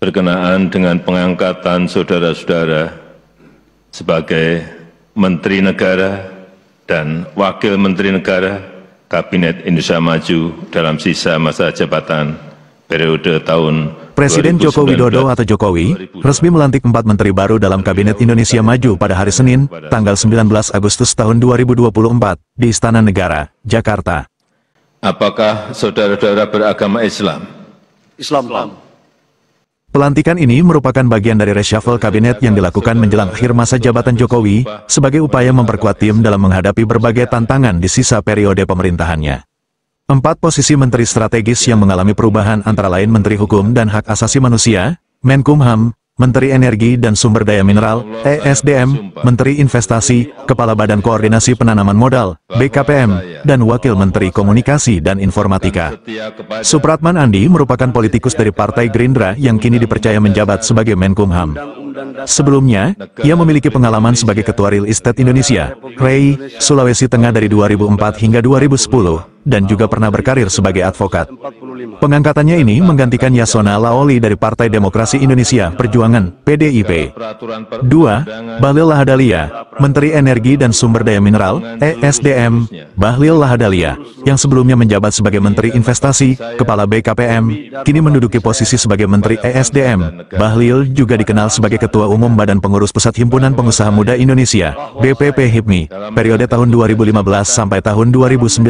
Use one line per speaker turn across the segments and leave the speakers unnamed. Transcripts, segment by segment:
berkenaan dengan pengangkatan saudara-saudara sebagai Menteri Negara dan Wakil Menteri Negara Kabinet Indonesia Maju dalam sisa masa jabatan periode tahun
Presiden Joko Widodo atau Jokowi resmi melantik 4 menteri baru dalam Kabinet Indonesia Maju pada hari Senin, tanggal 19 Agustus tahun 2024 di Istana Negara, Jakarta.
Apakah saudara-saudara beragama Islam?
Islam.
Pelantikan ini merupakan bagian dari reshuffle kabinet yang dilakukan menjelang akhir masa jabatan Jokowi sebagai upaya memperkuat tim dalam menghadapi berbagai tantangan di sisa periode pemerintahannya. 4 posisi menteri strategis yang mengalami perubahan antara lain Menteri Hukum dan Hak Asasi Manusia, Menkumham, Menteri Energi dan Sumber Daya Mineral, ESDM, Menteri Investasi, Kepala Badan Koordinasi Penanaman Modal, BKPM, dan Wakil Menteri Komunikasi dan Informatika. Supratman Andi merupakan politikus dari Partai Gerindra yang kini dipercaya menjabat sebagai Menkumham. Sebelumnya, ia memiliki pengalaman sebagai Ketua Real Estate Indonesia, REI, Sulawesi Tengah dari 2004 hingga 2010, dan juga pernah berkarir sebagai advokat. Pengangkatannya ini menggantikan Yasona Laoli dari Partai Demokrasi Indonesia Perjuangan, PDIP. 2. Bahlil Lahadalia, Menteri Energi dan Sumber Daya Mineral, ESDM, Bahlil Lahadalia, yang sebelumnya menjabat sebagai Menteri Investasi, Kepala BKPM, kini menduduki posisi sebagai Menteri ESDM. Bahlil juga dikenal sebagai Ketua Umum Badan Pengurus Pusat Himpunan Pengusaha Muda Indonesia, BPP HIPMI, periode tahun 2015 sampai tahun 2019.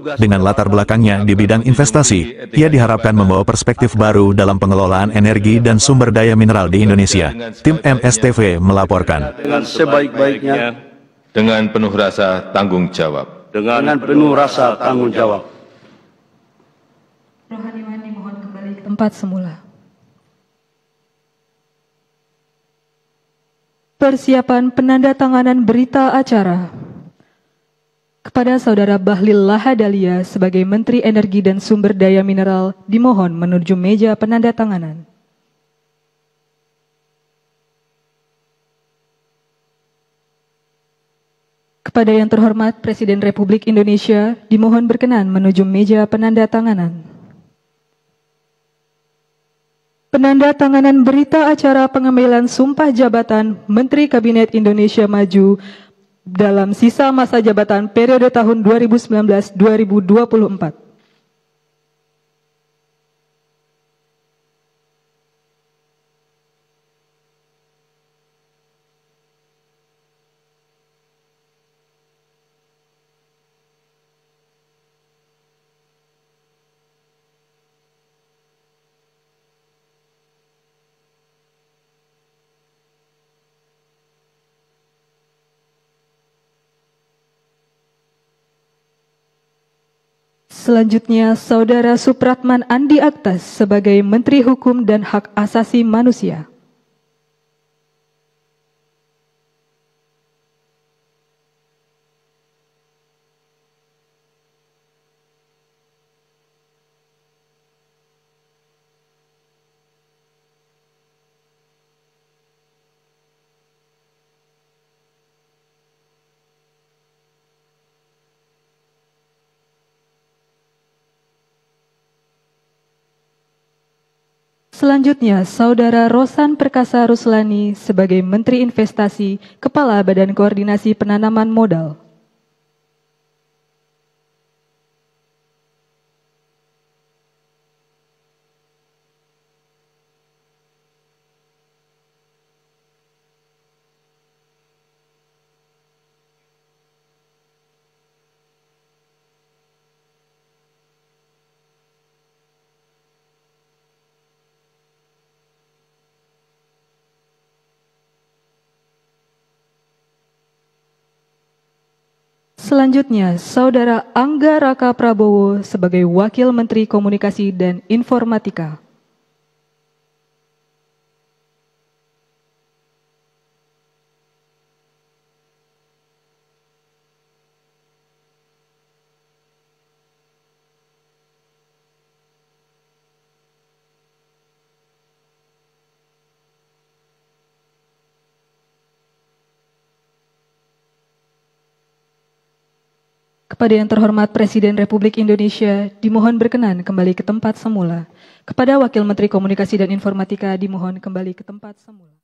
Dengan latar belakangnya di bidang investasi, ia diharapkan membawa perspektif baru dalam pengelolaan energi dan sumber daya mineral di Indonesia. Tim MSTV melaporkan.
Dengan sebaik-baiknya,
Dengan penuh rasa tanggung jawab.
dengan penuh rasa tanggung jawab.
Rohaniwan dimohon kembali ke tempat semula. Persiapan penandatanganan berita acara. Kepada Saudara Bahlil Lahadalia sebagai Menteri Energi dan Sumber Daya Mineral dimohon menuju meja penandatanganan. Kepada yang terhormat Presiden Republik Indonesia dimohon berkenan menuju meja penandatanganan. Penandatanganan berita acara pengambilan sumpah jabatan Menteri Kabinet Indonesia Maju dalam sisa masa jabatan periode tahun 2019-2024. Selanjutnya, Saudara Supratman Andi Aktas sebagai Menteri Hukum dan Hak Asasi Manusia. Selanjutnya, Saudara Rosan Perkasa Ruslani sebagai Menteri Investasi, Kepala Badan Koordinasi Penanaman Modal. Selanjutnya, Saudara Angga Raka Prabowo sebagai Wakil Menteri Komunikasi dan Informatika. Kepada yang terhormat Presiden Republik Indonesia, dimohon berkenan kembali ke tempat semula. Kepada Wakil Menteri Komunikasi dan Informatika, dimohon kembali ke tempat semula.